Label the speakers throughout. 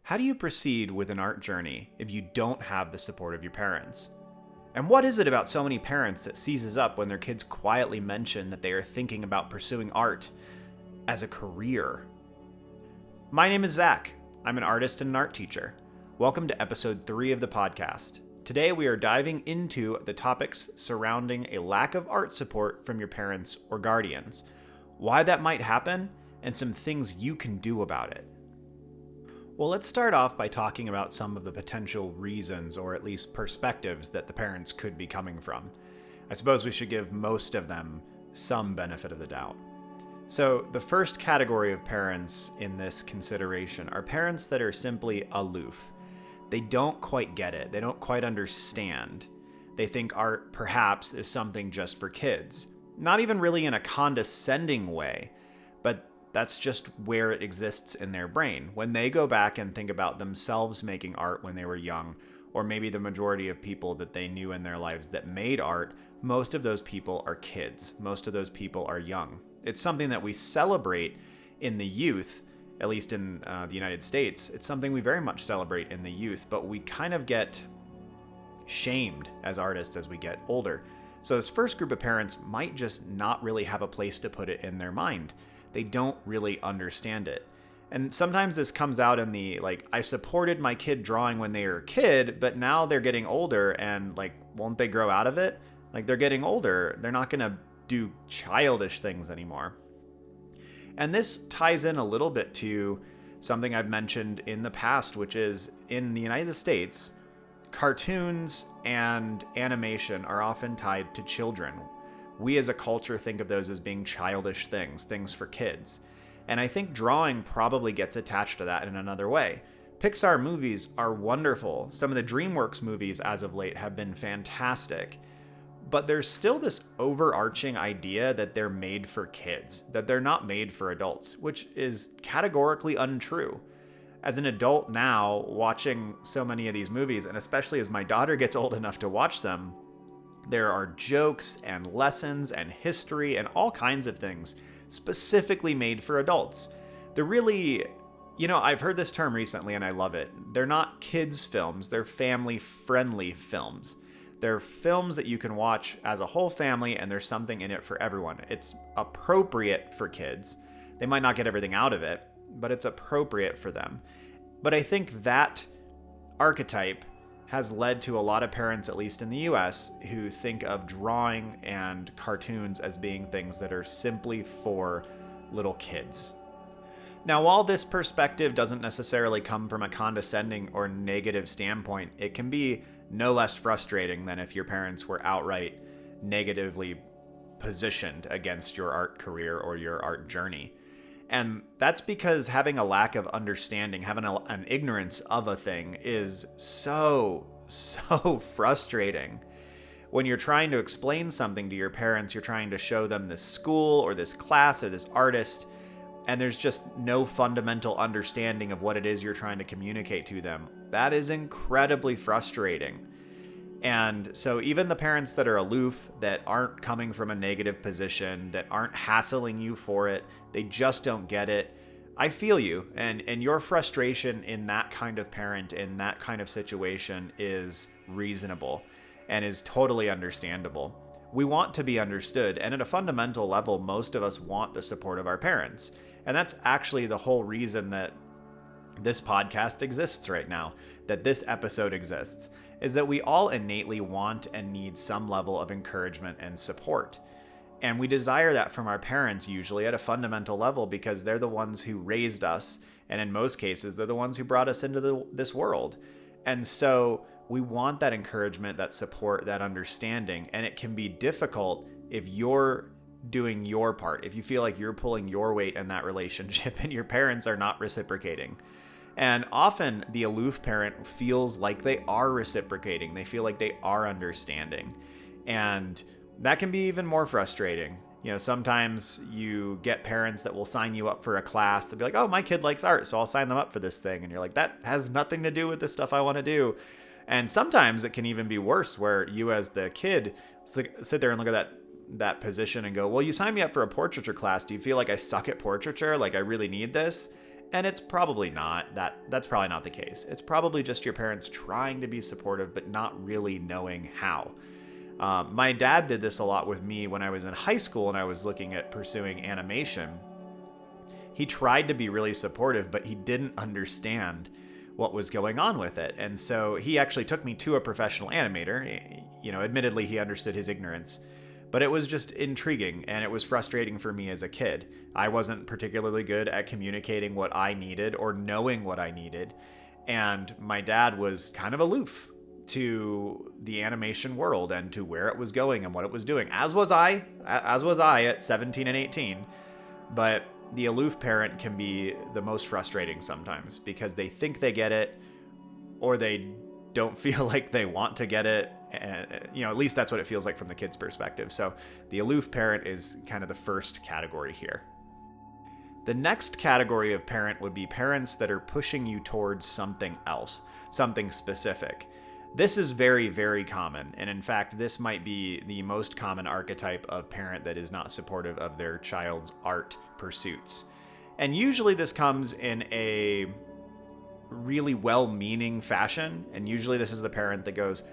Speaker 1: How do you proceed with an art journey if you don't have the support of your parents? And what is it about so many parents that seizes up when their kids quietly mention that they are thinking about pursuing art as a career? My name is Zach. I'm an artist and an art teacher. Welcome to episode 3 of the podcast. Today we are diving into the topics surrounding a lack of art support from your parents or guardians, why that might happen, and some things you can do about it. Well, let's start off by talking about some of the potential reasons, or at least perspectives, that the parents could be coming from. I suppose we should give most of them some benefit of the doubt. So, the first category of parents in this consideration are parents that are simply aloof. They don't quite get it. They don't quite understand. They think art, perhaps, is something just for kids. Not even really in a condescending way, but that's just where it exists in their brain. When they go back and think about themselves making art when they were young, or maybe the majority of people that they knew in their lives that made art, most of those people are kids. Most of those people are young. It's something that we celebrate in the youth, at least in the United States. It's something we very much celebrate in the youth, but we kind of get shamed as artists as we get older. So this first group of parents might just not really have a place to put it in their mind. They don't really understand it. And sometimes this comes out in the, I supported my kid drawing when they were a kid, but now they're getting older and, won't they grow out of it? They're getting older. They're not going to do childish things anymore. And this ties in a little bit to something I've mentioned in the past, which is in the United States, cartoons and animation are often tied to children. We as a culture think of those as being childish things for kids. And I think drawing probably gets attached to that in another way. Pixar movies are wonderful. Some of the DreamWorks movies as of late have been fantastic. But there's still this overarching idea that they're made for kids, that they're not made for adults, which is categorically untrue. As an adult now, watching so many of these movies, and especially as my daughter gets old enough to watch them, there are jokes and lessons and history and all kinds of things specifically made for adults. They're really, I've heard this term recently and I love it. They're not kids' films, they're family-friendly films. They're films that you can watch as a whole family and there's something in it for everyone. It's appropriate for kids. They might not get everything out of it, but it's appropriate for them. But I think that archetype has led to a lot of parents, at least in the US, who think of drawing and cartoons as being things that are simply for little kids. Now, while this perspective doesn't necessarily come from a condescending or negative standpoint, it can be no less frustrating than if your parents were outright negatively positioned against your art career or your art journey. And that's because having a lack of understanding, having an ignorance of a thing is so frustrating. When you're trying to explain something to your parents, you're trying to show them this school or this class or this artist, and there's just no fundamental understanding of what it is you're trying to communicate to them. That is incredibly frustrating. And so even the parents that are aloof, that aren't coming from a negative position, that aren't hassling you for it, they just don't get it. I feel you, and your frustration in that kind of parent, in that kind of situation is reasonable and is totally understandable. We want to be understood, and at a fundamental level, most of us want the support of our parents. And that's actually the whole reason that this podcast exists right now, that this episode exists, is that we all innately want and need some level of encouragement and support. And we desire that from our parents usually at a fundamental level because they're the ones who raised us, and in most cases, they're the ones who brought us into this world. And so we want that encouragement, that support, that understanding, and it can be difficult if you're doing your part, if you feel like you're pulling your weight in that relationship and your parents are not reciprocating. And often the aloof parent feels like they are reciprocating. They feel like they are understanding. And that can be even more frustrating. Sometimes you get parents that will sign you up for a class. They'll be like, oh, my kid likes art, so I'll sign them up for this thing. And you're like, that has nothing to do with the stuff I want to do. And sometimes it can even be worse where you as the kid sit there and look at that position and go, well, you signed me up for a portraiture class. Do you feel like I suck at portraiture? Like I really need this? And it's probably not. That's probably not the case. It's probably just your parents trying to be supportive, but not really knowing how. My dad did this a lot with me when I was in high school and I was looking at pursuing animation. He tried to be really supportive, but he didn't understand what was going on with it. And so he actually took me to a professional animator. Admittedly, he understood his ignorance, but it was just intriguing and it was frustrating for me as a kid. I wasn't particularly good at communicating what I needed or knowing what I needed. And my dad was kind of aloof to the animation world and to where it was going and what it was doing, as was I at 17 and 18. But the aloof parent can be the most frustrating sometimes because they think they get it or they don't feel like they want to get it. And, at least that's what it feels like from the kid's perspective. So the aloof parent is kind of the first category here. The next category of parent would be parents that are pushing you towards something else, something specific. This is very, very common. And in fact, this might be the most common archetype of parent that is not supportive of their child's art pursuits. And usually this comes in a really well-meaning fashion. And usually this is the parent that goes,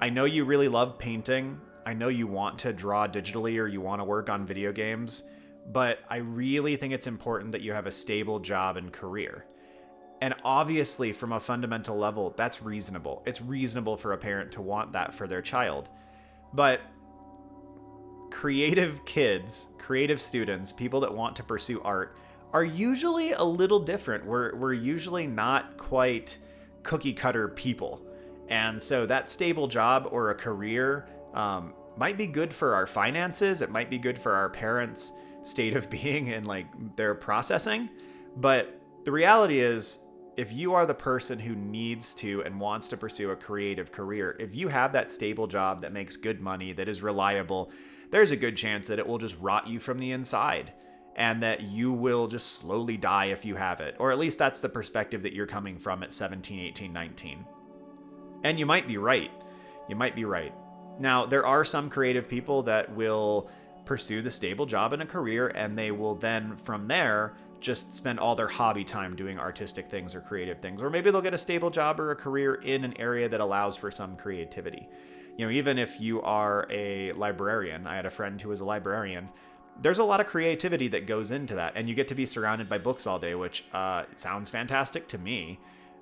Speaker 1: I know you really love painting. I know you want to draw digitally or you want to work on video games, but I really think it's important that you have a stable job and career. And obviously, from a fundamental level, that's reasonable. It's reasonable for a parent to want that for their child. But creative kids, creative students, people that want to pursue art are usually a little different. We're usually not quite cookie cutter people. And so that stable job or a career might be good for our finances. It might be good for our parents' state of being and like their processing. But the reality is, if you are the person who needs to and wants to pursue a creative career, if you have that stable job that makes good money, that is reliable, there's a good chance that it will just rot you from the inside and that you will just slowly die if you have it. Or at least that's the perspective that you're coming from at 17, 18, 19. And you might be right. You might be right. Now, there are some creative people that will pursue the stable job and a career, and they will then, from there, just spend all their hobby time doing artistic things or creative things. Or maybe they'll get a stable job or a career in an area that allows for some creativity. Even if you are a librarian, I had a friend who was a librarian, there's a lot of creativity that goes into that. And you get to be surrounded by books all day, which sounds fantastic to me.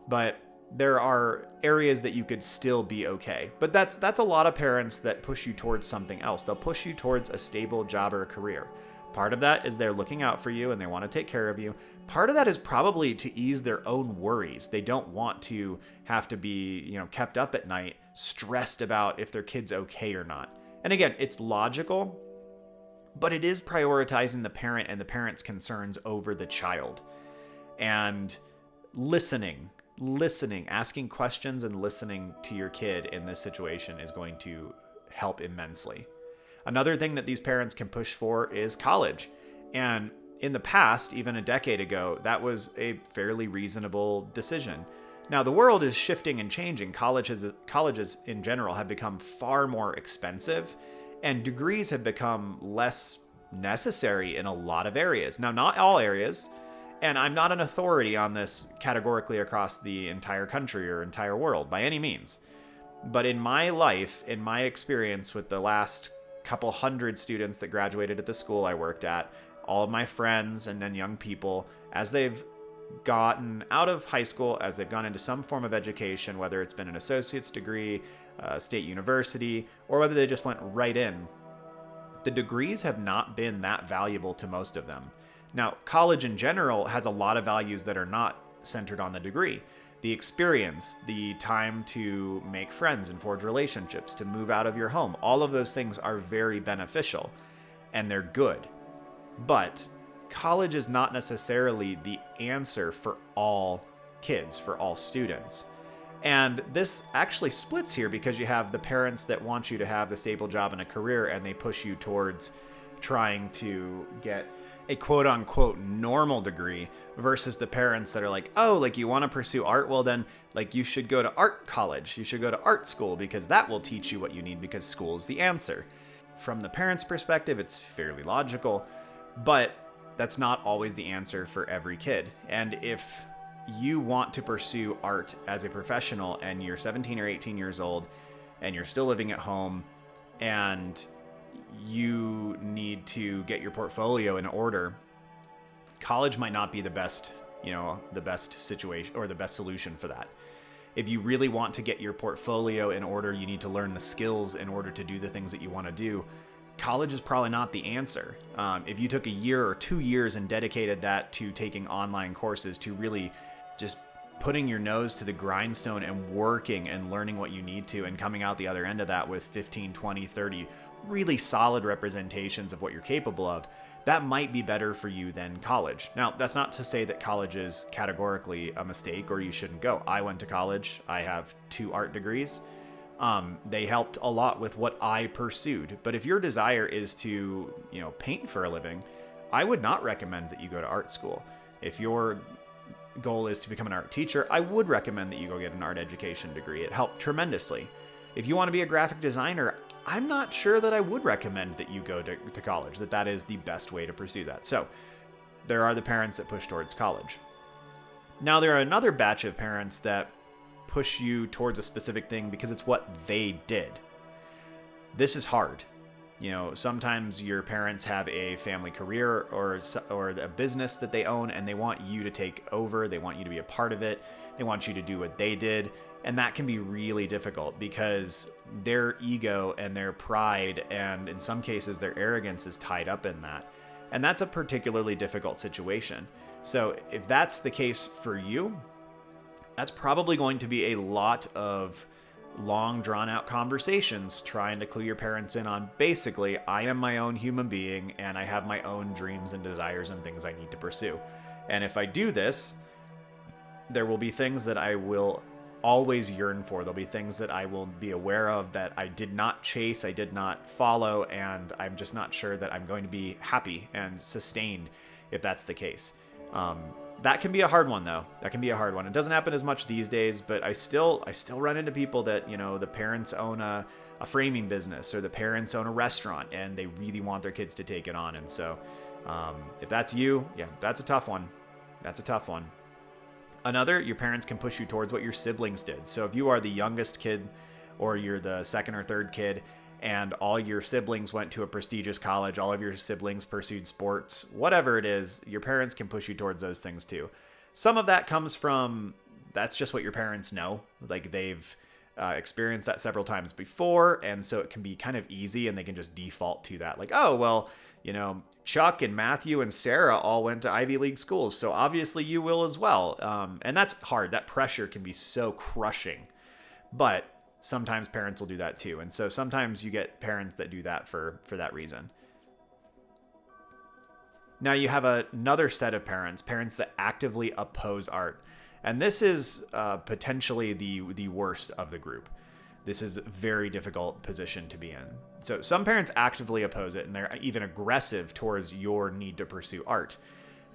Speaker 1: But there are areas that you could still be okay. But that's a lot of parents that push you towards something else. They'll push you towards a stable job or a career. Part of that is they're looking out for you and they want to take care of you. Part of that is probably to ease their own worries. They don't want to have to be, kept up at night, stressed about if their kid's okay or not. And again, it's logical, but it is prioritizing the parent and the parent's concerns over the child. And listening, asking questions and listening to your kid in this situation is going to help immensely. Another thing that these parents can push for is college. And in the past, even a decade ago, that was a fairly reasonable decision. Now, the world is shifting and changing. Colleges in general have become far more expensive, and degrees have become less necessary in a lot of areas. Now, not all areas, and I'm not an authority on this categorically across the entire country or entire world by any means. But in my life, in my experience with the last couple hundred students that graduated at the school I worked at, all of my friends and then young people, as they've gotten out of high school, as they've gone into some form of education, whether it's been an associate's degree, state university, or whether they just went right in, the degrees have not been that valuable to most of them. Now, college in general has a lot of values that are not centered on the degree. The experience, the time to make friends and forge relationships, to move out of your home, all of those things are very beneficial and they're good. But college is not necessarily the answer for all kids, for all students. And this actually splits here because you have the parents that want you to have the stable job and a career, and they push you towards trying to get a quote unquote normal degree, versus the parents that are like, oh, like you want to pursue art? Well, then like you should go to art college. You should go to art school because that will teach you what you need because school is the answer. From the parents' perspective, it's fairly logical, but that's not always the answer for every kid. And if you want to pursue art as a professional and you're 17 or 18 years old and you're still living at home and you need to get your portfolio in order, college might not be the best, the best situation or the best solution for that. If you really want to get your portfolio in order, you need to learn the skills in order to do the things that you want to do. College is probably not the answer. If you took a year or 2 years and dedicated that to taking online courses, to really just putting your nose to the grindstone and working and learning what you need to and coming out the other end of that with 15, 20, 30 really solid representations of what you're capable of, that might be better for you than college. Now, that's not to say that college is categorically a mistake or you shouldn't go. I went to college. I have 2 art degrees. They helped a lot with what I pursued. But if your desire is to, paint for a living, I would not recommend that you go to art school. If your goal is to become an art teacher, I would recommend that you go get an art education degree. It helped tremendously. If you want to be a graphic designer, I'm not sure that I would recommend that you go to college, that is the best way to pursue that. So there are the parents that push towards college. Now there are another batch of parents that push you towards a specific thing because it's what they did. This is hard. Sometimes your parents have a family career or a business that they own and they want you to take over. They want you to be a part of it. They want you to do what they did. And that can be really difficult because their ego and their pride and in some cases their arrogance is tied up in that. And that's a particularly difficult situation. So if that's the case for you, that's probably going to be a lot of long drawn out conversations trying to clue your parents in on basically, I am my own human being and I have my own dreams and desires and things I need to pursue. And if I do this, there will be things that I will always yearn for. There'll be things that I will be aware of that I did not chase, I did not follow, and I'm just not sure that I'm going to be happy and sustained if that's the case. That can be a hard one, though. That can be a hard one. It doesn't happen as much these days, but I still run into people that, the parents own a framing business or the parents own a restaurant and they really want their kids to take it on. And so if that's you, yeah, that's a tough one. That's a tough one. Another, your parents can push you towards what your siblings did. So if you are the youngest kid or you're the second or third kid and all your siblings went to a prestigious college, all of your siblings pursued sports, whatever it is, your parents can push you towards those things too. Some of that comes from, that's just what your parents know. Like they've experienced that several times before. And so it can be kind of easy and they can just default to that. Like, oh, well, Chuck and Matthew and Sarah all went to Ivy League schools, so obviously you will as well. And that's hard. That pressure can be so crushing. But sometimes parents will do that too. And so sometimes you get parents that do that for that reason. Now you have another set of parents that actively oppose art. And this is potentially the worst of the group. This is a very difficult position to be in. So some parents actively oppose it and they're even aggressive towards your need to pursue art.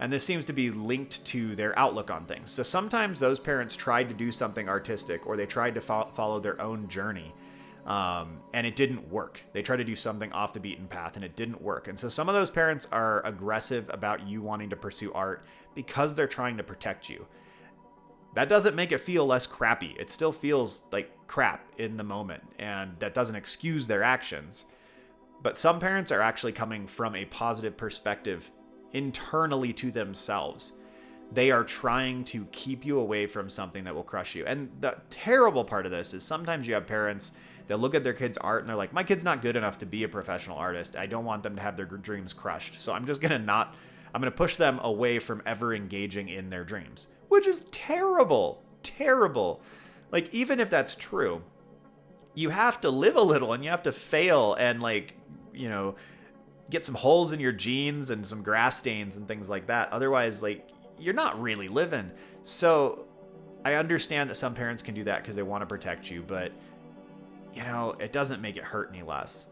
Speaker 1: And this seems to be linked to their outlook on things. So sometimes those parents tried to do something artistic or they tried to follow their own journey and it didn't work. They tried to do something off the beaten path and it didn't work. And so some of those parents are aggressive about you wanting to pursue art because they're trying to protect you. That doesn't make it feel less crappy. It still feels like crap in the moment, and that doesn't excuse their actions. But some parents are actually coming from a positive perspective internally to themselves. They are trying to keep you away from something that will crush you. And the terrible part of this is sometimes you have parents that look at their kids' art and they're like, my kid's not good enough to be a professional artist. I don't want them to have their dreams crushed. So I'm going to push them away from ever engaging in their dreams, which is terrible, terrible. Like, even if that's true, you have to live a little and you have to fail and get some holes in your jeans and some grass stains and things like that. Otherwise, you're not really living. So I understand that some parents can do that because they want to protect you, but it doesn't make it hurt any less.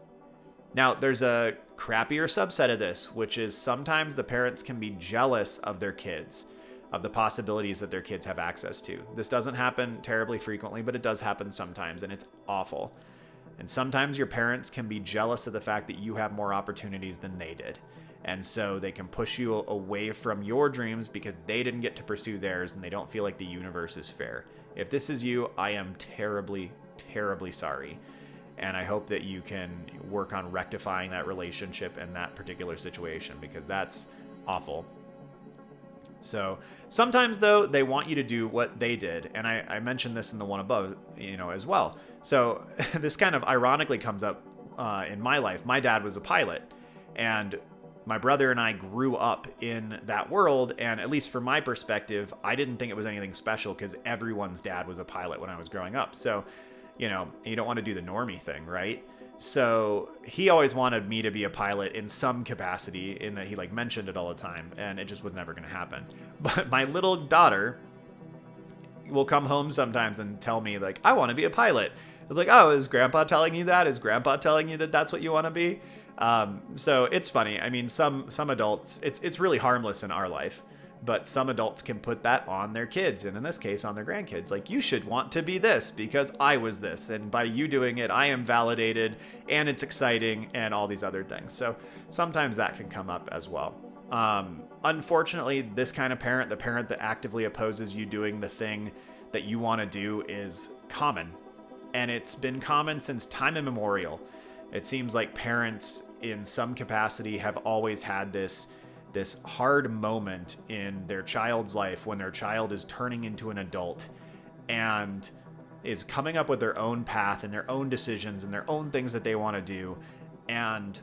Speaker 1: Now, there's a crappier subset of this, which is sometimes the parents can be jealous of their kids, of the possibilities that their kids have access to. This doesn't happen terribly frequently, but it does happen sometimes, and it's awful. And sometimes your parents can be jealous of the fact that you have more opportunities than they did. And so they can push you away from your dreams because they didn't get to pursue theirs and they don't feel like the universe is fair. If this is you, I am terribly, terribly sorry. And I hope that you can work on rectifying that relationship and that particular situation, because that's awful. So sometimes, though, they want you to do what they did. And I mentioned this in the one above, as well. So this kind of ironically comes up in my life. My dad was a pilot, and my brother and I grew up in that world. And at least from my perspective, I didn't think it was anything special because everyone's dad was a pilot when I was growing up. So, you don't want to do the normie thing, right? So he always wanted me to be a pilot in some capacity, in that he mentioned it all the time, and it just was never going to happen. But my little daughter will come home sometimes and tell me I want to be a pilot. I was like, oh, is grandpa telling you that? Is grandpa telling you that that's what you want to be? So it's funny. I mean, some adults, it's really harmless in our life, but some adults can put that on their kids, and in this case, on their grandkids. You should want to be this because I was this, and by you doing it, I am validated, and it's exciting, and all these other things. So sometimes that can come up as well. Unfortunately, this kind of parent, the parent that actively opposes you doing the thing that you want to do, is common. And it's been common since time immemorial. It seems like parents in some capacity have always had this hard moment in their child's life when their child is turning into an adult and is coming up with their own path and their own decisions and their own things that they want to do. And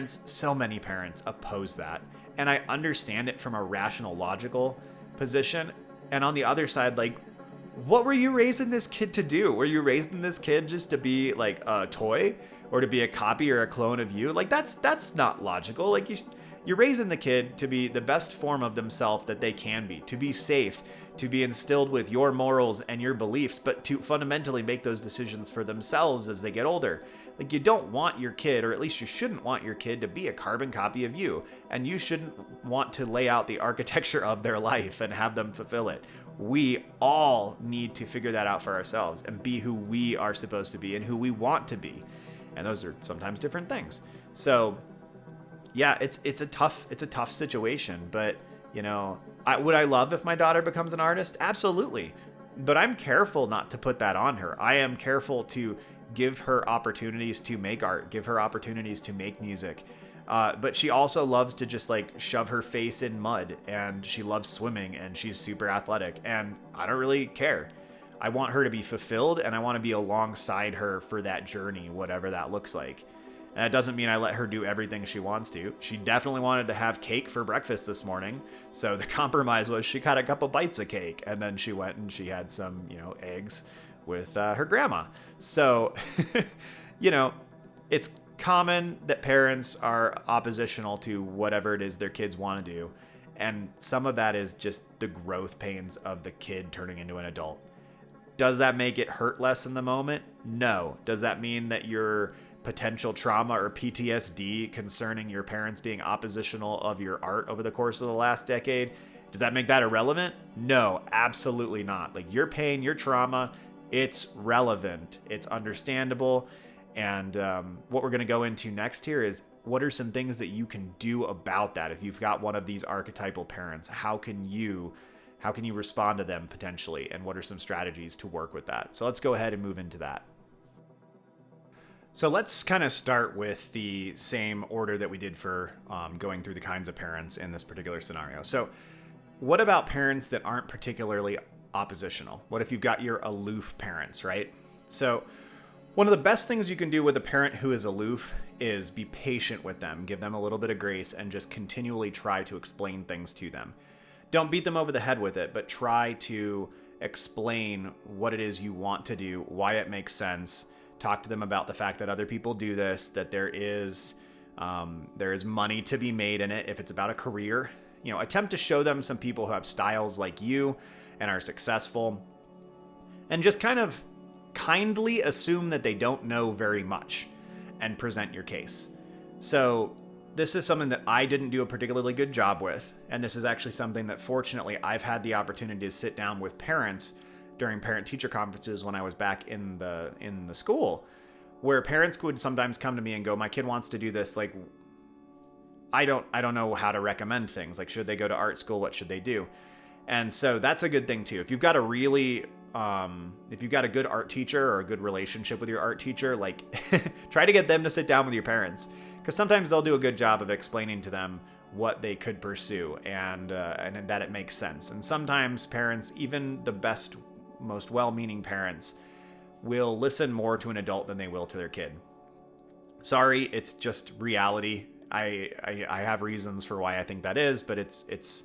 Speaker 1: so many parents oppose that. And I understand it from a rational, logical position. And on the other side, what were you raising this kid to do? Were you raising this kid just to be a toy or to be a copy or a clone of you? That's not logical. You're raising the kid to be the best form of themselves that they can be, to be safe, to be instilled with your morals and your beliefs, but to fundamentally make those decisions for themselves as they get older. You don't want your kid, or at least you shouldn't want your kid, to be a carbon copy of you, and you shouldn't want to lay out the architecture of their life and have them fulfill it. We all need to figure that out for ourselves and be who we are supposed to be and who we want to be. And those are sometimes different things. So yeah, it's a tough situation, but would I love if my daughter becomes an artist? Absolutely. But I'm careful not to put that on her. I am careful to give her opportunities to make art, give her opportunities to make music. But she also loves to just shove her face in mud, and she loves swimming, and she's super athletic, and I don't really care. I want her to be fulfilled, and I want to be alongside her for that journey, whatever that looks like. And that doesn't mean I let her do everything she wants to. She definitely wanted to have cake for breakfast this morning. So the compromise was she got a couple bites of cake, and then she went and she had some, eggs with her grandma. So, it's common that parents are oppositional to whatever it is their kids want to do. And some of that is just the growth pains of the kid turning into an adult. Does that make it hurt less in the moment? No. Does that mean that your potential trauma or PTSD concerning your parents being oppositional of your art over the course of the last decade, does that make that irrelevant? No, absolutely not. Your pain, your trauma, it's relevant. It's understandable. And what we're going to go into next here is what are some things that you can do about that? If you've got one of these archetypal parents, how can you respond to them potentially? And what are some strategies to work with that? So let's go ahead and move into that. So let's kind of start with the same order that we did for going through the kinds of parents in this particular scenario. So what about parents that aren't particularly oppositional? What if you've got your aloof parents, right? So one of the best things you can do with a parent who is aloof is be patient with them, give them a little bit of grace, and just continually try to explain things to them. Don't beat them over the head with it, but try to explain what it is you want to do, why it makes sense. Talk to them about the fact that other people do this, that there is money to be made in it if it's about a career. Attempt to show them some people who have styles like you and are successful, and just kind of kindly assume that they don't know very much and present your case. So this is something that I didn't do a particularly good job with, and this is actually something that fortunately I've had the opportunity to sit down with parents during parent-teacher conferences when I was back in the school, where parents would sometimes come to me and go, my kid wants to do this, I don't know how to recommend things. Like, should they go to art school? What should they do? And so that's a good thing too. If you've got a good art teacher or a good relationship with your art teacher, like try to get them to sit down with your parents, because sometimes they'll do a good job of explaining to them what they could pursue and that it makes sense. And sometimes parents, even the best, most well-meaning parents, will listen more to an adult than they will to their kid. Sorry, it's just reality. I have reasons for why I think that is, but it's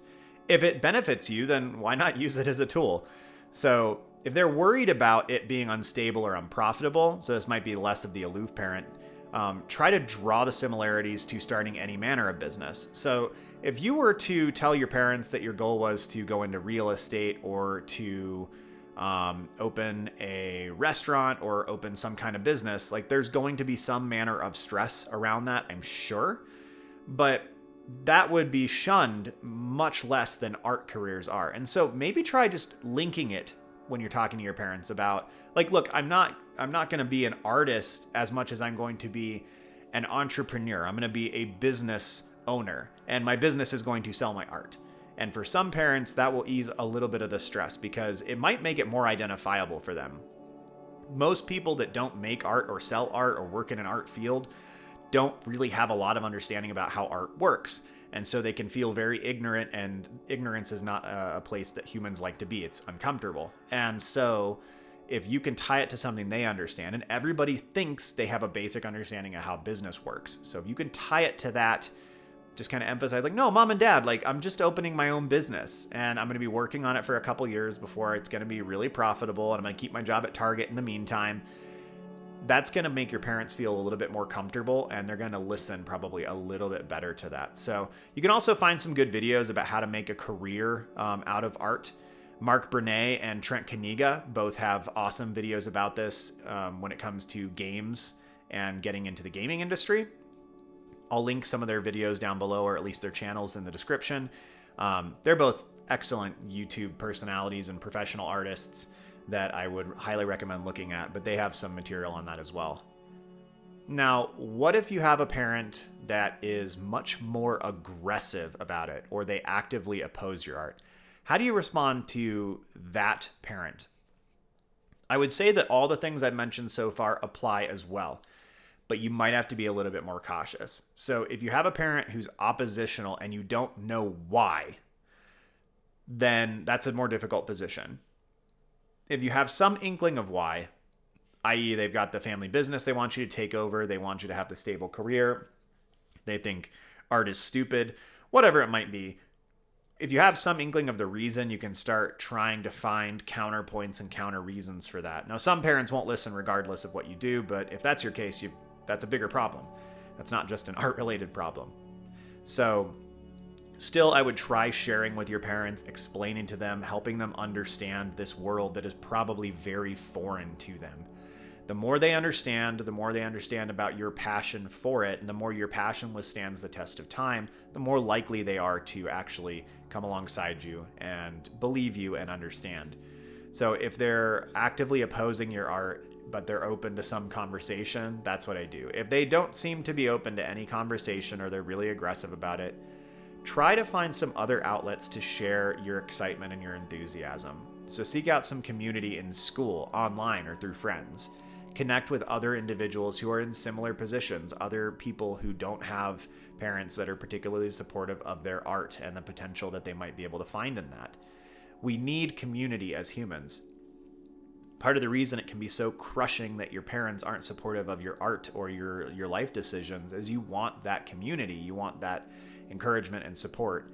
Speaker 1: if it benefits you, then why not use it as a tool? So if they're worried about it being unstable or unprofitable, so this might be less of the aloof parent, try to draw the similarities to starting any manner of business. So if you were to tell your parents that your goal was to go into real estate or to open a restaurant or open some kind of business, like there's going to be some manner of stress around that, I'm sure. But that would be shunned much less than art careers are. And so maybe try just linking it when you're talking to your parents about, like, look, I'm not going to be an artist as much as I'm going to be an entrepreneur. I'm going to be a business owner, and my business is going to sell my art. And for some parents, that will ease a little bit of the stress because it might make it more identifiable for them. Most people that don't make art or sell art or work in an art field don't really have a lot of understanding about how art works. And so they can feel very ignorant, and ignorance is not a place that humans like to be. It's uncomfortable. And so if you can tie it to something they understand, and everybody thinks they have a basic understanding of how business works. So if you can tie it to that, just kind of emphasize, like, no, mom and dad, like, I'm just opening my own business and I'm going to be working on it for a couple years before it's going to be really profitable. And I'm going to keep my job at Target in the meantime. That's going to make your parents feel a little bit more comfortable, and they're going to listen probably a little bit better to that. So you can also find some good videos about how to make a career out of art. Mark Bernay and Trent Kaniga both have awesome videos about this when it comes to games and getting into the gaming industry. I'll link some of their videos down below, or at least their channels, in the description. They're both excellent YouTube personalities and professional artists that I would highly recommend looking at, but they have some material on that as well. Now, what if you have a parent that is much more aggressive about it, or they actively oppose your art? How do you respond to that parent? I would say that all the things I've mentioned so far apply as well, but you might have to be a little bit more cautious. So if you have a parent who's oppositional and you don't know why, then that's a more difficult position. If you have some inkling of why, i.e. they've got the family business they want you to take over, they want you to have the stable career, they think art is stupid, whatever it might be, if you have some inkling of the reason, you can start trying to find counterpoints and counter reasons for that. Now, some parents won't listen regardless of what you do, but if that's your case, that's a bigger problem. That's not just an art-related problem. So still, I would try sharing with your parents, explaining to them, helping them understand this world that is probably very foreign to them. The more they understand about your passion for it, and the more your passion withstands the test of time, the more likely they are to actually come alongside you and believe you and understand. So if they're actively opposing your art, but they're open to some conversation, that's what I do. If they don't seem to be open to any conversation, or they're really aggressive about it, try to find some other outlets to share your excitement and your enthusiasm. So seek out some community in school, online, or through friends. Connect with other individuals who are in similar positions, other people who don't have parents that are particularly supportive of their art and the potential that they might be able to find in that. We need community as humans. Part of the reason it can be so crushing that your parents aren't supportive of your art or your life decisions is you want that community, you want that encouragement and support.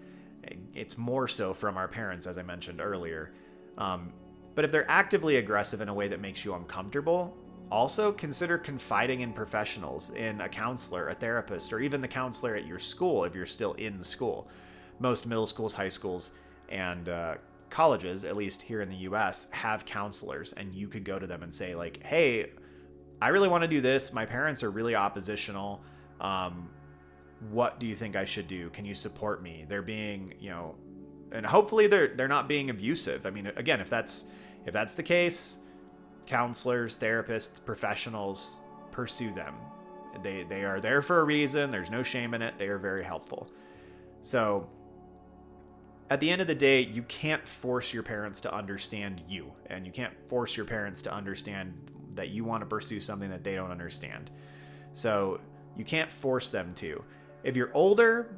Speaker 1: It's more so from our parents, as I mentioned earlier. But if they're actively aggressive in a way that makes you uncomfortable, also consider confiding in professionals, in a counselor, a therapist, or even the counselor at your school if you're still in school. Most middle schools, high schools, and colleges, at least here in the US, have counselors, and you could go to them and say, like, hey, I really want to do this. My parents are really oppositional. What do you think I should do? Can you support me? They're being, and hopefully they're not being abusive. I mean, again, if that's the case, counselors, therapists, professionals, pursue them. They are there for a reason. There's no shame in it. They are very helpful. So at the end of the day, you can't force your parents to understand you, and you can't force your parents to understand that you want to pursue something that they don't understand. So you can't force them to. If you're older,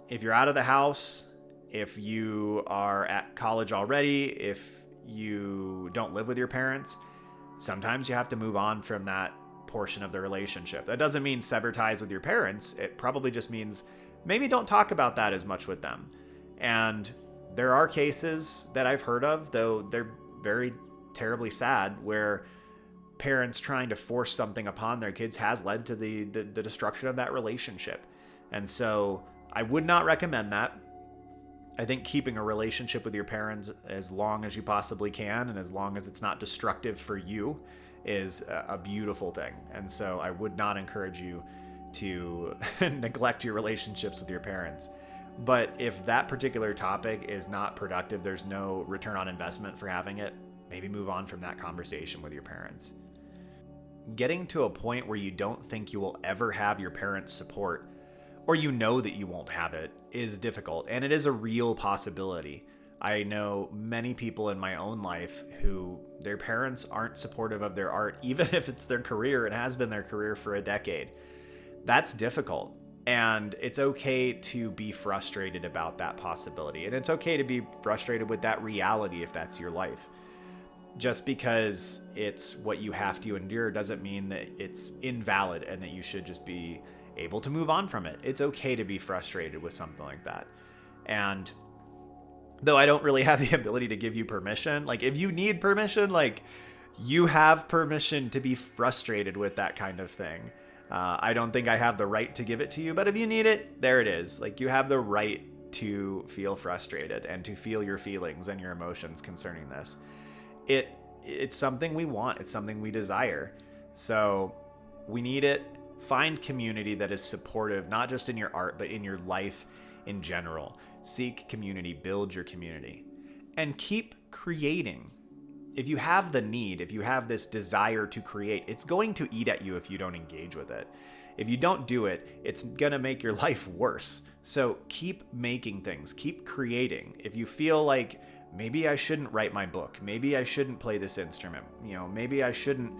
Speaker 1: if you're out of the house, if you are at college already, if you don't live with your parents, sometimes you have to move on from that portion of the relationship. That doesn't mean sever ties with your parents. It probably just means maybe don't talk about that as much with them. And there are cases that I've heard of, though they're very terribly sad, where parents trying to force something upon their kids has led to the destruction of that relationship. And so I would not recommend that. I think keeping a relationship with your parents as long as you possibly can, and as long as it's not destructive for you, is a beautiful thing. And so I would not encourage you to neglect your relationships with your parents. But if that particular topic is not productive, there's no return on investment for having it, maybe move on from that conversation with your parents. Getting to a point where you don't think you will ever have your parents' support, or you know that you won't have it, is difficult, and it is a real possibility. I know many people in my own life who their parents aren't supportive of their art, even if it's their career and has been their career for a decade. That's difficult, and it's okay to be frustrated about that possibility, and it's okay to be frustrated with that reality if that's your life. Just because it's what you have to endure doesn't mean that it's invalid and that you should just be able to move on from it. It's okay to be frustrated with something like that. And though I don't really have the ability to give you permission, like if you need permission, like you have permission to be frustrated with that kind of thing. I don't think I have the right to give it to you, but if you need it, there it is. Like you have the right to feel frustrated and to feel your feelings and your emotions concerning this. It's something we want. It's something we desire. So we need it. Find community that is supportive, not just in your art, but in your life in general. Seek community, build your community, and keep creating. If you have the need, if you have this desire to create, it's going to eat at you if you don't engage with it. If you don't do it, it's going to make your life worse. So keep making things, keep creating. If you feel like maybe I shouldn't write my book, maybe I shouldn't play this instrument, maybe I shouldn't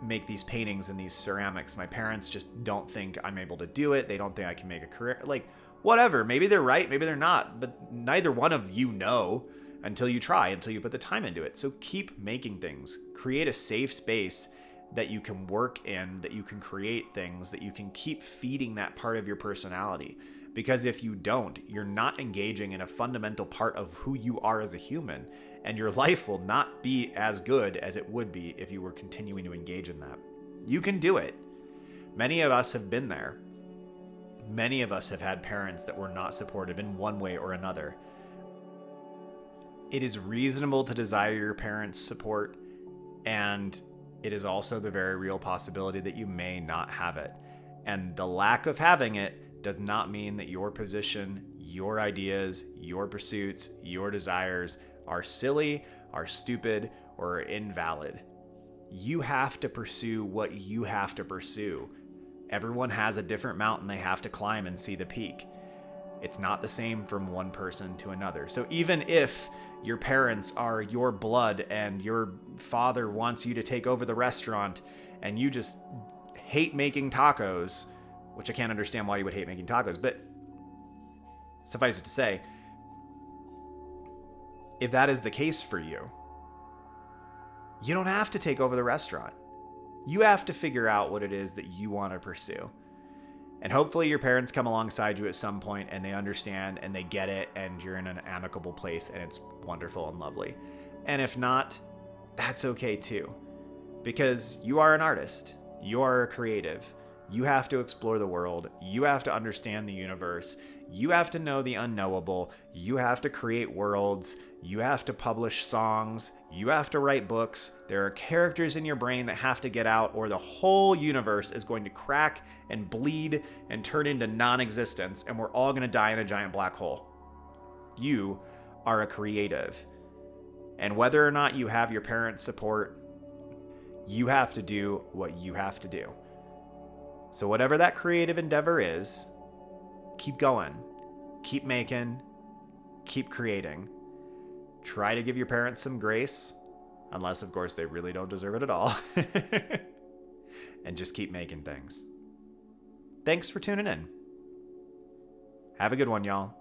Speaker 1: make these paintings and these ceramics. My parents just don't think I'm able to do it. They don't think I can make a career. Like, whatever. Maybe they're right. Maybe they're not. But neither one of you know until you try, until you put the time into it. So keep making things. Create a safe space that you can work in, that you can create things, that you can keep feeding that part of your personality. Because if you don't, you're not engaging in a fundamental part of who you are as a human, and your life will not be as good as it would be if you were continuing to engage in that. You can do it. Many of us have been there. Many of us have had parents that were not supportive in one way or another. It is reasonable to desire your parents' support, and it is also the very real possibility that you may not have it. And the lack of having it does not mean that your position, your ideas, your pursuits, your desires are silly, are stupid, or are invalid. You have to pursue what you have to pursue. Everyone has a different mountain they have to climb and see the peak. It's not the same from one person to another. So even if your parents are your blood and your father wants you to take over the restaurant and you just hate making tacos, which I can't understand why you would hate making tacos, but suffice it to say, if that is the case for you, you don't have to take over the restaurant. You have to figure out what it is that you want to pursue. And hopefully your parents come alongside you at some point and they understand and they get it and you're in an amicable place and it's wonderful and lovely. And if not, that's okay too. Because you are an artist. You are a creative. You have to explore the world. You have to understand the universe. You have to know the unknowable. You have to create worlds. You have to publish songs. You have to write books. There are characters in your brain that have to get out, or the whole universe is going to crack and bleed and turn into non-existence, and we're all going to die in a giant black hole. You are a creative. And whether or not you have your parents' support, you have to do what you have to do. So whatever that creative endeavor is, keep going, keep making, keep creating. Try to give your parents some grace, unless, of course, they really don't deserve it at all. And just keep making things. Thanks for tuning in. Have a good one, y'all.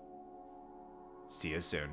Speaker 1: See you soon.